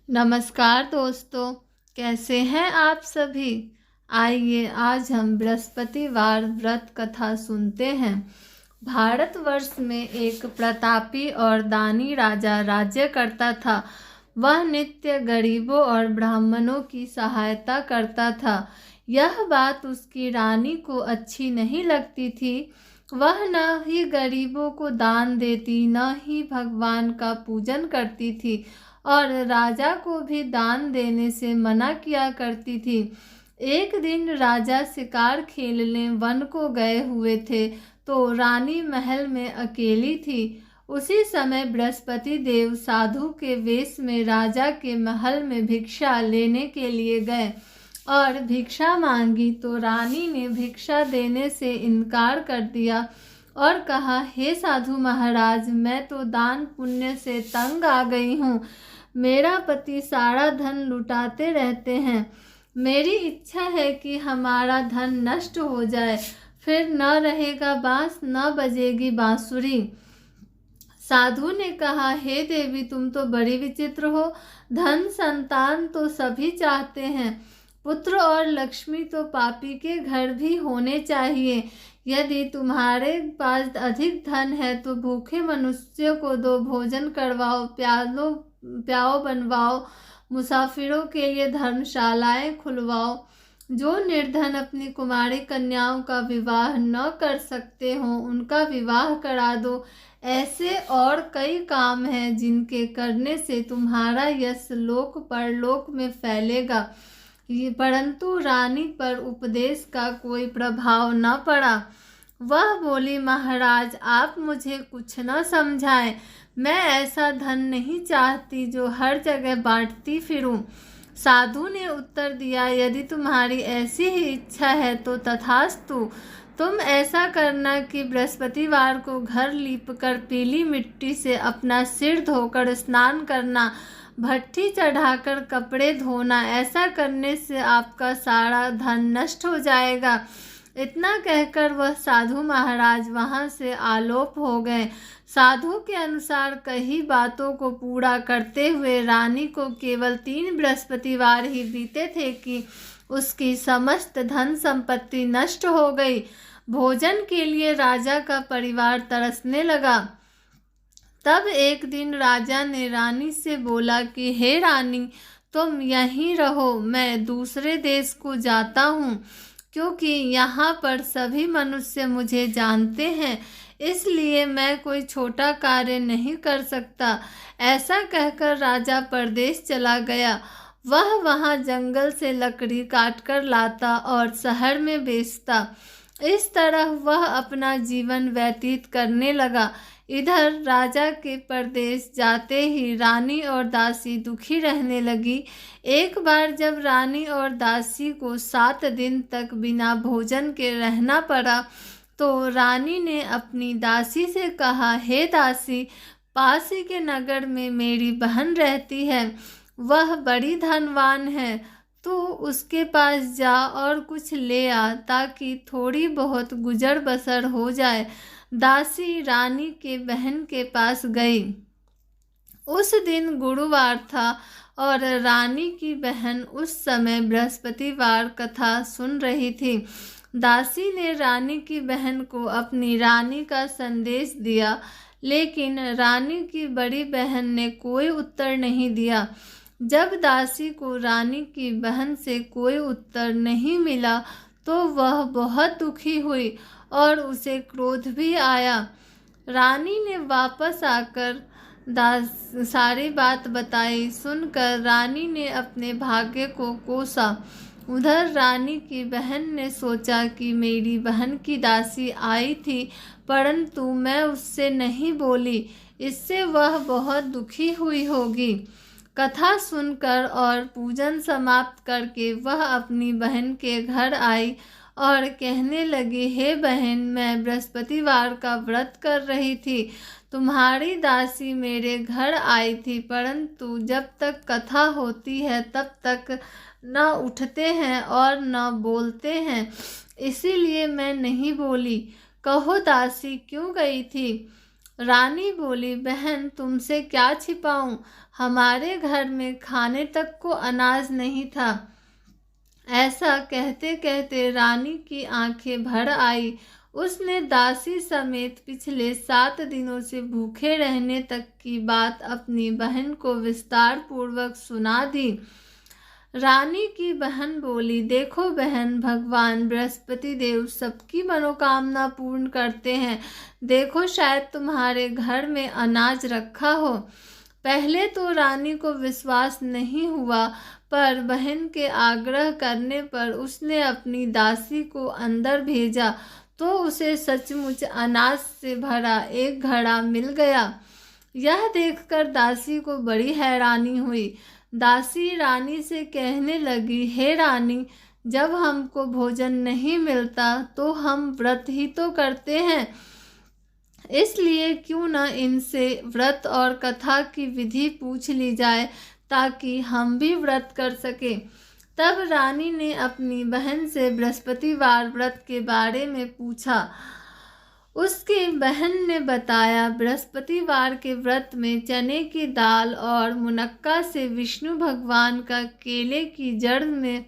नमस्कार दोस्तों, कैसे हैं आप सभी। आइए आज हम बृहस्पतिवार व्रत कथा सुनते हैं। भारतवर्ष में एक प्रतापी और दानी राजा राज्य करता था। वह नित्य गरीबों और ब्राह्मणों की सहायता करता था। यह बात उसकी रानी को अच्छी नहीं लगती थी। वह न ही गरीबों को दान देती, न ही भगवान का पूजन करती थी और राजा को भी दान देने से मना किया करती थी। एक दिन राजा शिकार खेलने वन को गए हुए थे, तो रानी महल में अकेली थी। उसी समय बृहस्पति देव साधु के वेश में राजा के महल में भिक्षा लेने के लिए गए और भिक्षा मांगी, तो रानी ने भिक्षा देने से इनकार कर दिया और कहा, हे साधु महाराज, मैं तो दान पुण्य से तंग आ गई हूँ। मेरा पति सारा धन लुटाते रहते हैं। मेरी इच्छा है कि हमारा धन नष्ट हो जाए, फिर न रहेगा बांस, न बजेगी बांसुरी। साधु ने कहा, हे देवी, तुम तो बड़ी विचित्र हो। धन संतान तो सभी चाहते हैं, पुत्र और लक्ष्मी तो पापी के घर भी होने चाहिए। यदि तुम्हारे पास अधिक धन है तो भूखे मनुष्यों को दो, भोजन करवाओ, प्याओ बनवाओ, मुसाफिरों के लिए धर्मशालाएं खुलवाओ। जो निर्धन अपनी कुमारी कन्याओं का विवाह न कर सकते हो, उनका विवाह करा दो। ऐसे और कई काम हैं जिनके करने से तुम्हारा यश लोक परलोक में फैलेगा। परंतु रानी पर उपदेश का कोई प्रभाव न पड़ा। वह बोली, महाराज, आप मुझे कुछ न समझाएं। मैं ऐसा धन नहीं चाहती जो हर जगह बांटती फिरूं। साधु ने उत्तर दिया, यदि तुम्हारी ऐसी ही इच्छा है तो तथास्तु। तुम ऐसा करना कि बृहस्पतिवार को घर लीपकर पीली मिट्टी से अपना सिर धोकर स्नान करना, भट्ठी चढ़ाकर कपड़े धोना। ऐसा करने से आपका सारा धन नष्ट हो जाएगा। इतना कहकर वह साधु महाराज वहां से आलोप हो गए। साधु के अनुसार कई बातों को पूरा करते हुए रानी को केवल 3 बृहस्पतिवार ही बीते थे कि उसकी समस्त धन संपत्ति नष्ट हो गई। भोजन के लिए राजा का परिवार तरसने लगा। तब एक दिन राजा ने रानी से बोला कि हे रानी, तुम यहीं रहो, मैं दूसरे देश को जाता हूँ, क्योंकि यहाँ पर सभी मनुष्य मुझे जानते हैं, इसलिए मैं कोई छोटा कार्य नहीं कर सकता। ऐसा कहकर राजा परदेश चला गया। वह वहाँ जंगल से लकड़ी काटकर लाता और शहर में बेचता। इस तरह वह अपना जीवन व्यतीत करने लगा। इधर राजा के परदेश जाते ही रानी और दासी दुखी रहने लगी। एक बार जब रानी और दासी को 7 दिन तक बिना भोजन के रहना पड़ा, तो रानी ने अपनी दासी से कहा, हे दासी, पास ही के नगर में मेरी बहन रहती है। वह बड़ी धनवान है, तो उसके पास जा और कुछ ले आ, ताकि थोड़ी बहुत गुजर बसर हो जाए। दासी रानी के बहन के पास गई। उस दिन गुरुवार था और रानी की बहन उस समय बृहस्पतिवार कथा सुन रही थी। दासी ने रानी की बहन को अपनी रानी का संदेश दिया, लेकिन रानी की बड़ी बहन ने कोई उत्तर नहीं दिया। जब दासी को रानी की बहन से कोई उत्तर नहीं मिला, तो वह बहुत दुखी हुई और उसे क्रोध भी आया। रानी ने वापस आकर सारी बात बताई। सुनकर रानी ने अपने भाग्य को कोसा। उधर रानी की बहन ने सोचा कि मेरी बहन की दासी आई थी, परंतु मैं उससे नहीं बोली, इससे वह बहुत दुखी हुई होगी। कथा सुनकर और पूजन समाप्त करके वह अपनी बहन के घर आई और कहने लगी, हे बहन, मैं बृहस्पतिवार का व्रत कर रही थी। तुम्हारी दासी मेरे घर आई थी, परंतु जब तक कथा होती है तब तक न उठते हैं और न बोलते हैं, इसीलिए मैं नहीं बोली। कहो दासी, क्यों गई थी? रानी बोली, बहन तुमसे क्या छिपाऊं, हमारे घर में खाने तक को अनाज नहीं था। ऐसा कहते कहते रानी की आंखें भर आई। उसने दासी समेत पिछले 7 दिनों से भूखे रहने तक की बात अपनी बहन को विस्तार पूर्वक सुना दी। रानी की बहन बोली, देखो बहन, भगवान बृहस्पति देव सबकी मनोकामना पूर्ण करते हैं। देखो शायद तुम्हारे घर में अनाज रखा हो। पहले तो रानी को विश्वास नहीं हुआ, पर बहन के आग्रह करने पर उसने अपनी दासी को अंदर भेजा तो उसे सचमुच अनाज से भरा एक घड़ा मिल गया। यह देखकर दासी को बड़ी हैरानी हुई। दासी रानी से कहने लगी, हे रानी, जब हमको भोजन नहीं मिलता तो हम व्रत ही तो करते हैं, इसलिए क्यों न इनसे व्रत और कथा की विधि पूछ ली जाए ताकि हम भी व्रत कर सके। तब रानी ने अपनी बहन से बृहस्पतिवार व्रत के बारे में पूछा। उसकी बहन ने बताया, बृहस्पतिवार के व्रत में चने की दाल और मुनक्का से विष्णु भगवान का केले की जड़ में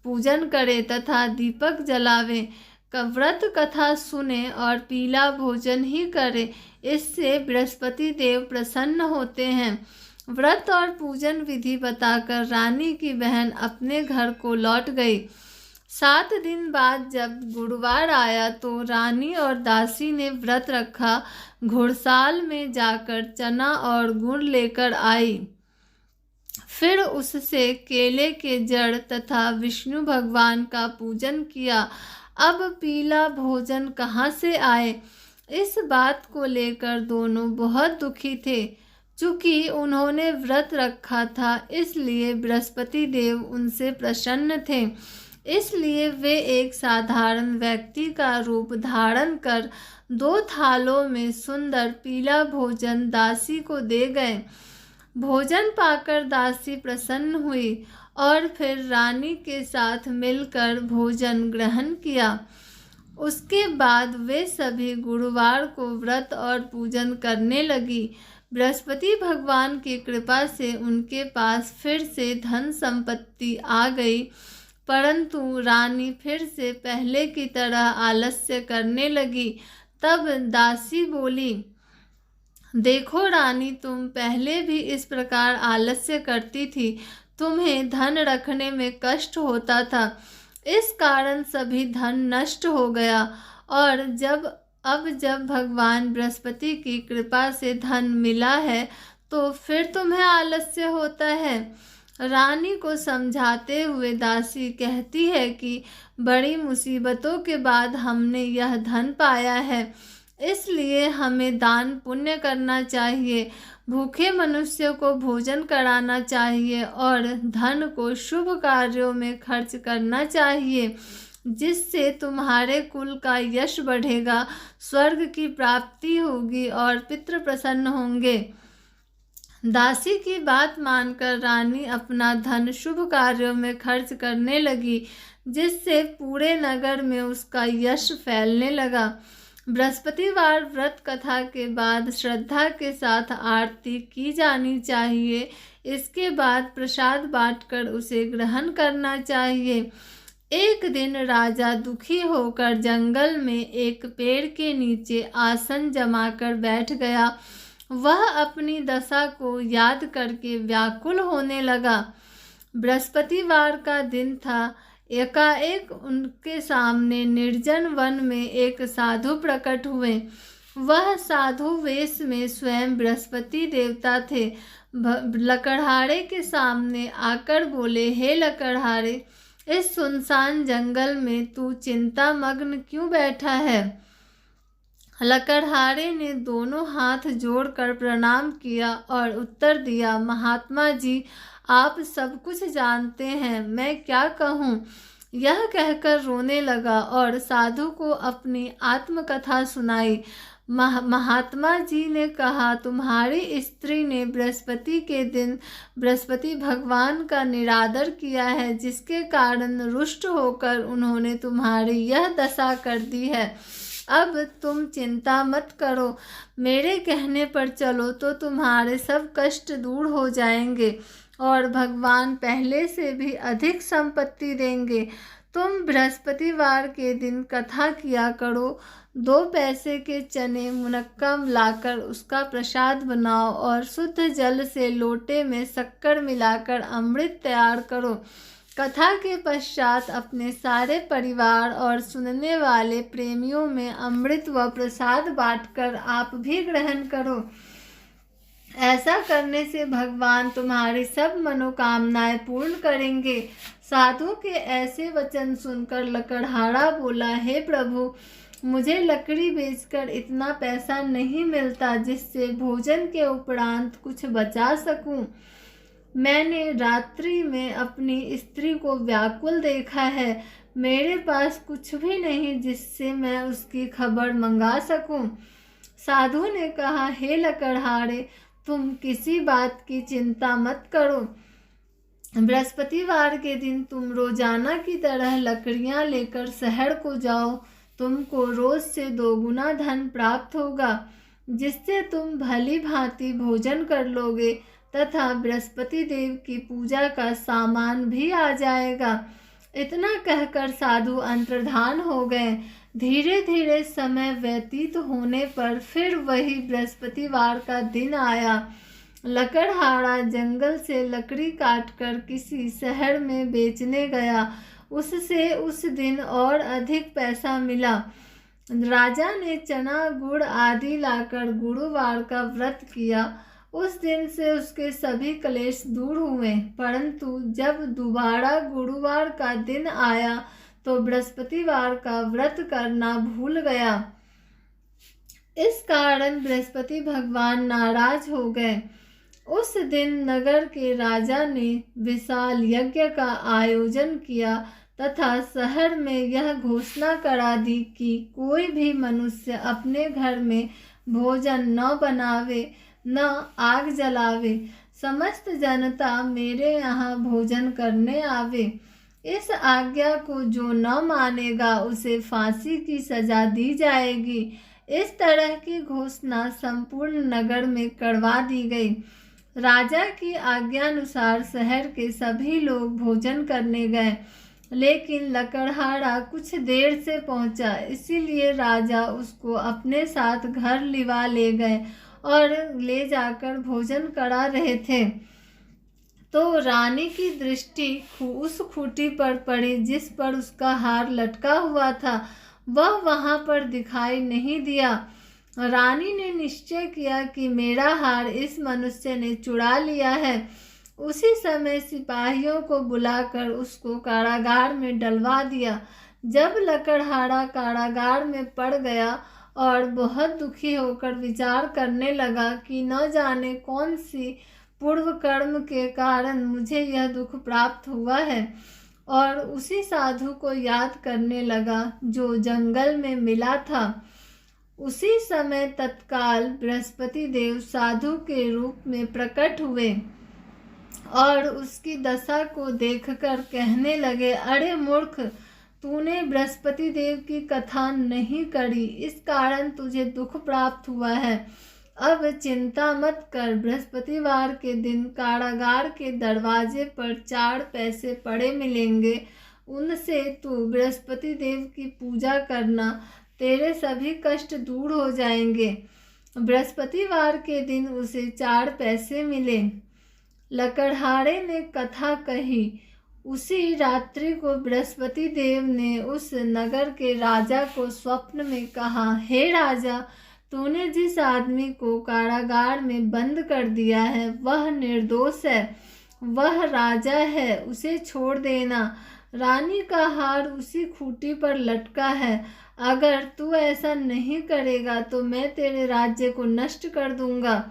पूजन करे तथा दीपक जलावे, व्रत कथा सुने और पीला भोजन ही करे, इससे बृहस्पति देव प्रसन्न होते हैं। व्रत और पूजन विधि बताकर रानी की बहन अपने घर को लौट गई। 7 दिन बाद जब गुरुवार आया तो रानी और दासी ने व्रत रखा। घुड़साल में जाकर चना और गुड़ लेकर आई, फिर उससे केले के जड़ तथा विष्णु भगवान का पूजन किया। अब पीला भोजन कहाँ से आए, इस बात को लेकर दोनों बहुत दुखी थे। चूँकि उन्होंने व्रत रखा था इसलिए बृहस्पति देव उनसे प्रसन्न थे, इसलिए वे एक साधारण व्यक्ति का रूप धारण कर 2 थालों में सुंदर पीला भोजन दासी को दे गए। भोजन पाकर दासी प्रसन्न हुई और फिर रानी के साथ मिलकर भोजन ग्रहण किया। उसके बाद वे सभी गुरुवार को व्रत और पूजन करने लगी। बृहस्पति भगवान की कृपा से उनके पास फिर से धन संपत्ति आ गई, परंतु रानी फिर से पहले की तरह आलस्य करने लगी। तब दासी बोली, देखो रानी, तुम पहले भी इस प्रकार आलस्य करती थी, तुम्हें धन रखने में कष्ट होता था, इस कारण सभी धन नष्ट हो गया, और अब जब भगवान बृहस्पति की कृपा से धन मिला है तो फिर तुम्हें आलस्य होता है। रानी को समझाते हुए दासी कहती है कि बड़ी मुसीबतों के बाद हमने यह धन पाया है, इसलिए हमें दान पुण्य करना चाहिए, भूखे मनुष्यों को भोजन कराना चाहिए और धन को शुभ कार्यों में खर्च करना चाहिए, जिससे तुम्हारे कुल का यश बढ़ेगा, स्वर्ग की प्राप्ति होगी और पितृ प्रसन्न होंगे। दासी की बात मानकर रानी अपना धन शुभ कार्यों में खर्च करने लगी, जिससे पूरे नगर में उसका यश फैलने लगा। बृहस्पतिवार व्रत कथा के बाद श्रद्धा के साथ आरती की जानी चाहिए। इसके बाद प्रसाद बांटकर उसे ग्रहण करना चाहिए। एक दिन राजा दुखी होकर जंगल में एक पेड़ के नीचे आसन जमाकर बैठ गया। वह अपनी दशा को याद करके व्याकुल होने लगा। बृहस्पतिवार का दिन था। एकाएक उनके सामने निर्जन वन में एक साधु प्रकट हुए। वह साधु वेश में स्वयं बृहस्पति देवता थे। लकड़हारे के सामने आकर बोले, हे लकड़हारे, इस सुनसान जंगल में तू चिंता मग्न क्यों बैठा है? लकड़हारे ने दोनों हाथ जोड़कर प्रणाम किया और उत्तर दिया, महात्मा जी, आप सब कुछ जानते हैं, मैं क्या कहूँ। यह कहकर रोने लगा और साधु को अपनी आत्मकथा सुनाई। महात्मा जी ने कहा, तुम्हारी स्त्री ने बृहस्पति के दिन बृहस्पति भगवान का निरादर किया है, जिसके कारण रुष्ट होकर उन्होंने तुम्हारी यह दशा कर दी है। अब तुम चिंता मत करो, मेरे कहने पर चलो तो तुम्हारे सब कष्ट दूर हो जाएंगे और भगवान पहले से भी अधिक संपत्ति देंगे। तुम बृहस्पतिवार के दिन कथा किया करो। 2 पैसे के चने मुनक्का लाकर उसका प्रसाद बनाओ और शुद्ध जल से लोटे में शक्कर मिलाकर अमृत तैयार करो। कथा के पश्चात अपने सारे परिवार और सुनने वाले प्रेमियों में अमृत व प्रसाद बांटकर आप भी ग्रहण करो। ऐसा करने से भगवान तुम्हारी सब मनोकामनाएं पूर्ण करेंगे। साधु के ऐसे वचन सुनकर लकड़हारा बोला, हे प्रभु, मुझे लकड़ी बेचकर इतना पैसा नहीं मिलता जिससे भोजन के उपरांत कुछ बचा सकूं। मैंने रात्रि में अपनी स्त्री को व्याकुल देखा है। मेरे पास कुछ भी नहीं जिससे मैं उसकी खबर मंगा सकूं। साधु ने कहा, हे लकड़हारे, तुम किसी बात की चिंता मत करो। बृहस्पतिवार के दिन तुम रोजाना की तरह लकड़ियां लेकर शहर को जाओ। तुमको रोज से 2 गुना धन प्राप्त होगा, जिससे तुम भली भांति भोजन कर लोगे तथा बृहस्पति देव की पूजा का सामान भी आ जाएगा। इतना कहकर साधु अंतर्धान हो गए। धीरे धीरे समय व्यतीत होने पर फिर वही बृहस्पतिवार का दिन आया। लकड़हारा जंगल से लकड़ी काटकर किसी शहर में बेचने गया। उससे उस दिन और अधिक पैसा मिला। राजा ने चना गुड़ आदि लाकर गुरुवार का व्रत किया। उस दिन से उसके सभी क्लेश दूर हुए, परंतु जब दोबारा गुरुवार का दिन आया तो बृहस्पतिवार का व्रत करना भूल गया। इस कारण बृहस्पति भगवान नाराज हो गए। उस दिन नगर के राजा ने विशाल यज्ञ का आयोजन किया तथा शहर में यह घोषणा करा दी कि कोई भी मनुष्य अपने घर में भोजन न बनावे न आग जलावे। समस्त जनता मेरे यहाँ भोजन करने आवे। इस आज्ञा को जो न मानेगा उसे फांसी की सजा दी जाएगी। इस तरह की घोषणा संपूर्ण नगर में करवा दी गई। राजा की आज्ञानुसार शहर के सभी लोग भोजन करने गए, लेकिन लकड़हारा कुछ देर से पहुंचा, इसीलिए राजा उसको अपने साथ घर लिवा ले गए और ले जाकर भोजन करा रहे थे। तो रानी की दृष्टि उस खूंटी पर पड़ी जिस पर उसका हार लटका हुआ था। वह वहां पर दिखाई नहीं दिया। रानी ने निश्चय किया कि मेरा हार इस मनुष्य ने चुरा लिया है। उसी समय सिपाहियों को बुलाकर उसको कारागार में डलवा दिया। जब लकड़हारा कारागार में पड़ गया और बहुत दुखी होकर विचार करने लगा कि न जाने कौन सी पूर्व कर्म के कारण मुझे यह दुख प्राप्त हुआ है, और उसी साधु को याद करने लगा जो जंगल में मिला था। उसी समय तत्काल बृहस्पति देव साधु के रूप में प्रकट हुए और उसकी दशा को देखकर कहने लगे, अरे मूर्ख, तूने बृहस्पति देव की कथा नहीं करी, इस कारण तुझे दुख प्राप्त हुआ है। अब चिंता मत कर। बृहस्पतिवार के दिन कारागार के दरवाजे पर 4 पैसे पड़े मिलेंगे। उनसे तू बृहस्पति देव की पूजा करना, तेरे सभी कष्ट दूर हो जाएंगे। बृहस्पतिवार के दिन उसे 4 पैसे मिले। लकड़हारे ने कथा कही। उसी रात्रि को बृहस्पति देव ने उस नगर के राजा को स्वप्न में कहा, हे राजा, तूने जिस आदमी को कारागार में बंद कर दिया है वह निर्दोष है, वह राजा है, उसे छोड़ देना। रानी का हार उसी खूंटी पर लटका है। अगर तू ऐसा नहीं करेगा तो मैं तेरे राज्य को नष्ट कर दूंगा।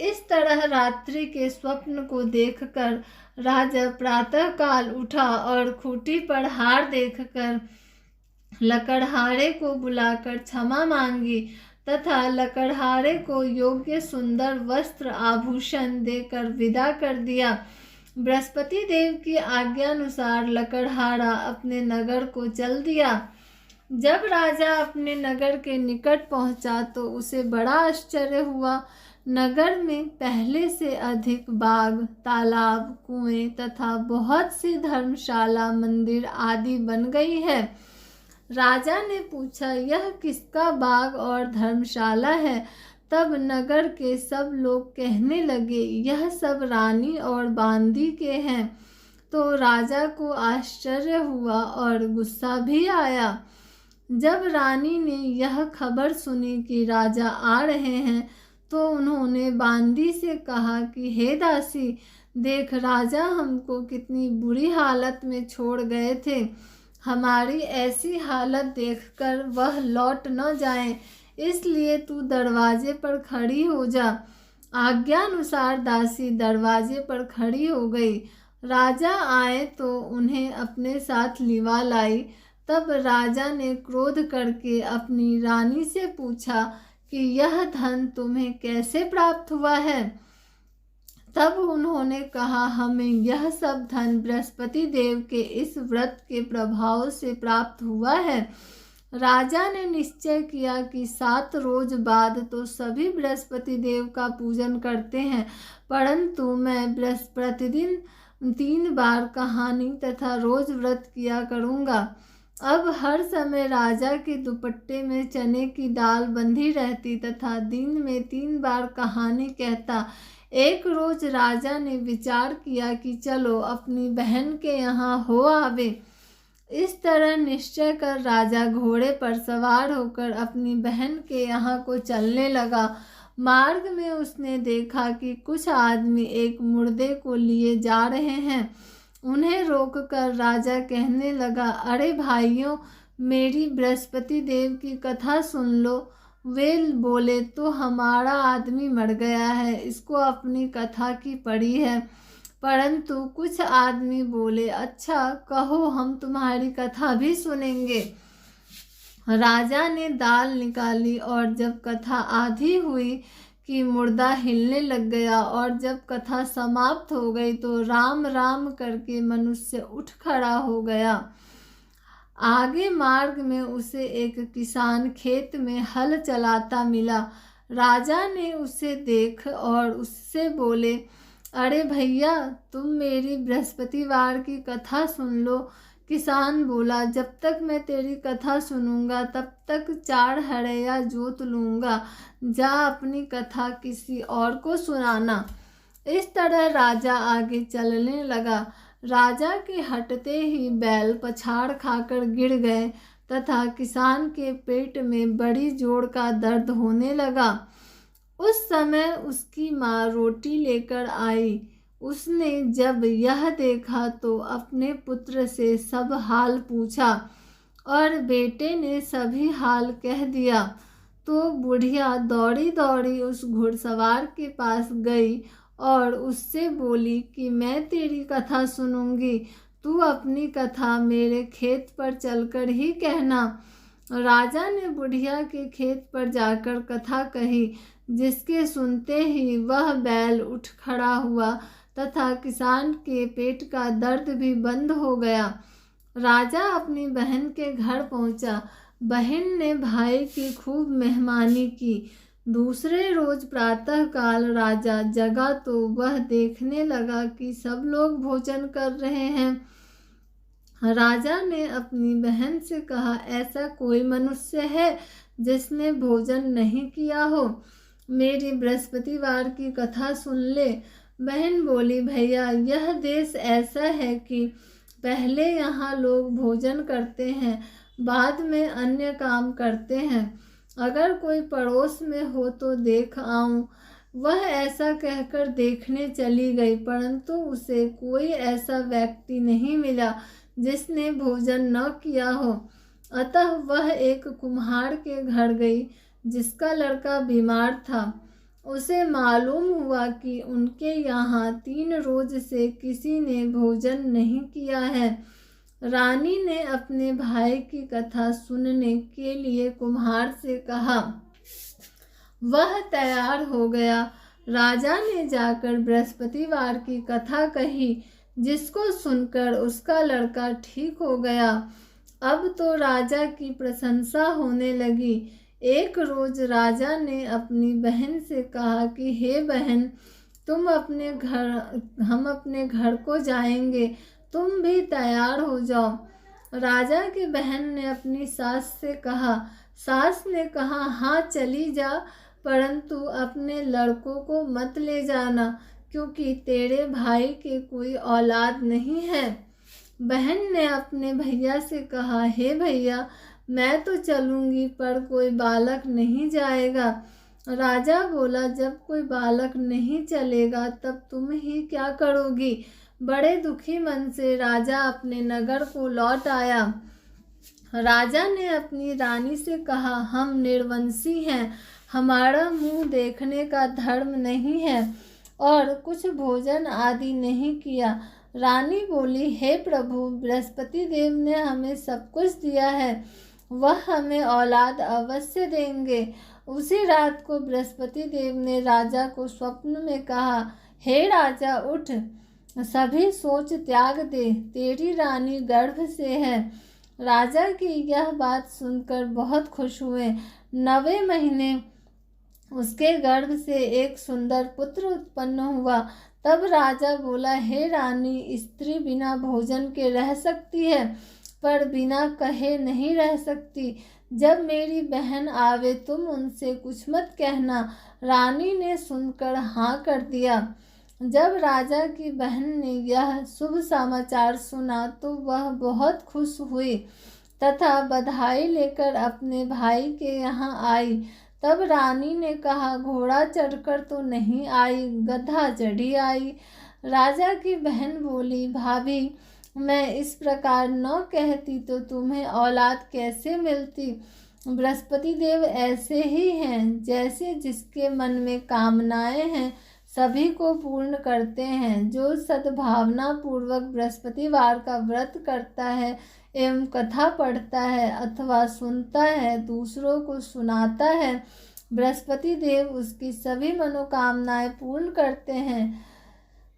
इस तरह रात्रि के स्वप्न को देखकर राजा प्रातःकाल उठा और खूंटी पर हार देखकर लकड़हारे को बुलाकर क्षमा मांगी तथा लकड़हारे को योग्य सुंदर वस्त्र आभूषण देकर विदा कर दिया। बृहस्पति देव की आज्ञानुसार लकड़हारा अपने नगर को चल दिया। जब राजा अपने नगर के निकट पहुंचा तो उसे बड़ा आश्चर्य हुआ। नगर में पहले से अधिक बाग, तालाब, कुएं तथा बहुत सी धर्मशाला, मंदिर आदि बन गई है। राजा ने पूछा, यह किसका बाग और धर्मशाला है? तब नगर के सब लोग कहने लगे, यह सब रानी और बांदी के हैं। तो राजा को आश्चर्य हुआ और गुस्सा भी आया। जब रानी ने यह खबर सुनी कि राजा आ रहे हैं तो उन्होंने बांदी से कहा कि हे दासी, देख राजा हमको कितनी बुरी हालत में छोड़ गए थे। हमारी ऐसी हालत देखकर वह लौट न जाए, इसलिए तू दरवाजे पर खड़ी हो जा। आज्ञानुसार दासी दरवाजे पर खड़ी हो गई। राजा आए तो उन्हें अपने साथ लिवा लाई। तब राजा ने क्रोध करके अपनी रानी से पूछा कि यह धन तुम्हें कैसे प्राप्त हुआ है? तब उन्होंने कहा, हमें यह सब धन बृहस्पति देव के इस व्रत के प्रभाव से प्राप्त हुआ है। राजा ने निश्चय किया कि 7 रोज बाद तो सभी बृहस्पति देव का पूजन करते हैं, परंतु मैं प्रतिदिन 3 बार कहानी तथा रोज व्रत किया करूँगा। अब हर समय राजा के दुपट्टे में चने की दाल बंधी रहती तथा दिन में 3 बार कहानी कहता। एक रोज राजा ने विचार किया कि चलो अपनी बहन के यहाँ हो आवे। इस तरह निश्चय कर राजा घोड़े पर सवार होकर अपनी बहन के यहाँ को चलने लगा। मार्ग में उसने देखा कि कुछ आदमी एक मुर्दे को लिए जा रहे हैं। उन्हें रोककर राजा कहने लगा, अरे भाइयों, मेरी बृहस्पति देव की कथा सुन लो। वे बोले, तो हमारा आदमी मर गया है, इसको अपनी कथा की पड़ी है। परंतु कुछ आदमी बोले, अच्छा कहो, हम तुम्हारी कथा भी सुनेंगे। राजा ने दाल निकाली और जब कथा आधी हुई कि मुर्दा हिलने लग गया और जब कथा समाप्त हो गई तो राम राम करके मनुष्य उठ खड़ा हो गया। आगे मार्ग में उसे एक किसान खेत में हल चलाता मिला। राजा ने उसे देख और उससे बोले, अरे भैया, तुम मेरी बृहस्पतिवार की कथा सुन लो। किसान बोला, जब तक मैं तेरी कथा सुनूंगा तब तक 4 हड़ैया जोत लूँगा। जा अपनी कथा किसी और को सुनाना। इस तरह राजा आगे चलने लगा। राजा के हटते ही बैल पछाड़ खाकर गिर गए तथा किसान के पेट में बड़ी जोर का दर्द होने लगा। उस समय उसकी माँ रोटी लेकर आई। उसने जब यह देखा तो अपने पुत्र से सब हाल पूछा और बेटे ने सभी हाल कह दिया। तो बुढ़िया दौड़ी दौड़ी उस घुड़सवार के पास गई और उससे बोली कि मैं तेरी कथा सुनूंगी, तू अपनी कथा मेरे खेत पर चलकर ही कहना। राजा ने बुढ़िया के खेत पर जाकर कथा कही, जिसके सुनते ही वह बैल उठ खड़ा हुआ तथा किसान के पेट का दर्द भी बंद हो गया। राजा अपनी बहन के घर पहुंचा। बहन ने भाई की खूब मेहमानी की। दूसरे रोज प्रातः काल राजा जगा तो वह देखने लगा कि सब लोग भोजन कर रहे हैं। राजा ने अपनी बहन से कहा, ऐसा कोई मनुष्य है जिसने भोजन नहीं किया हो? मेरी बृहस्पतिवार की कथा सुन ले। बहन बोली, भैया, यह देश ऐसा है कि पहले यहाँ लोग भोजन करते हैं, बाद में अन्य काम करते हैं। अगर कोई पड़ोस में हो तो देख आऊं। वह ऐसा कहकर देखने चली गई, परंतु उसे कोई ऐसा व्यक्ति नहीं मिला जिसने भोजन न किया हो। अतः वह एक कुम्हार के घर गई जिसका लड़का बीमार था। उसे मालूम हुआ कि उनके यहाँ 3 रोज से किसी ने भोजन नहीं किया है। रानी ने अपने भाई की कथा सुनने के लिए कुम्हार से कहा। वह तैयार हो गया। राजा ने जाकर बृहस्पतिवार की कथा कही, जिसको सुनकर उसका लड़का ठीक हो गया अब तो राजा की प्रशंसा होने लगी। एक रोज राजा ने अपनी बहन से कहा कि हे बहन, हम अपने घर को जाएंगे, तुम भी तैयार हो जाओ। राजा की बहन ने अपनी सास से कहा। सास ने कहा, हाँ चली जा, परंतु अपने लड़कों को मत ले जाना, क्योंकि तेरे भाई के कोई औलाद नहीं है। बहन ने अपने भैया से कहा, हे भैया, मैं तो चलूंगी, पर कोई बालक नहीं जाएगा। राजा बोला, जब कोई बालक नहीं चलेगा तब तुम ही क्या करोगी। बड़े दुखी मन से राजा अपने नगर को लौट आया। राजा ने अपनी रानी से कहा, हम निर्वंशी हैं, हमारा मुंह देखने का धर्म नहीं है और कुछ भोजन आदि नहीं किया। रानी बोली, हे प्रभु, बृहस्पति देव ने हमें सब कुछ दिया है, वह हमें औलाद अवश्य देंगे। उसी रात को बृहस्पति देव ने राजा को स्वप्न में कहा, हे राजा, उठ, सभी सोच त्याग दे, तेरी रानी गर्भ से है। राजा की यह बात सुनकर बहुत खुश हुए। 9वें महीने उसके गर्भ से एक सुंदर पुत्र उत्पन्न हुआ। तब राजा बोला, हे रानी, स्त्री बिना भोजन के रह सकती है, पर बिना कहे नहीं रह सकती। जब मेरी बहन आवे तुम उनसे कुछ मत कहना। रानी ने सुनकर हाँ कर दिया। जब राजा की बहन ने यह शुभ समाचार सुना तो वह बहुत खुश हुई तथा बधाई लेकर अपने भाई के यहाँ आई। तब रानी ने कहा, घोड़ा चढ़कर तो नहीं आई, गधा चढ़ी आई। राजा की बहन बोली, भाभी, मैं इस प्रकार न कहती तो तुम्हें औलाद कैसे मिलती। बृहस्पति देव ऐसे ही हैं, जैसे जिसके मन में कामनाएं हैं सभी को पूर्ण करते हैं। जो सद्भावना पूर्वक बृहस्पतिवार का व्रत करता है एवं कथा पढ़ता है अथवा सुनता है, दूसरों को सुनाता है, बृहस्पति देव उसकी सभी मनोकामनाएं पूर्ण करते हैं।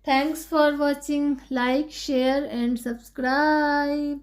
Thanks for watching. Like, share and subscribe.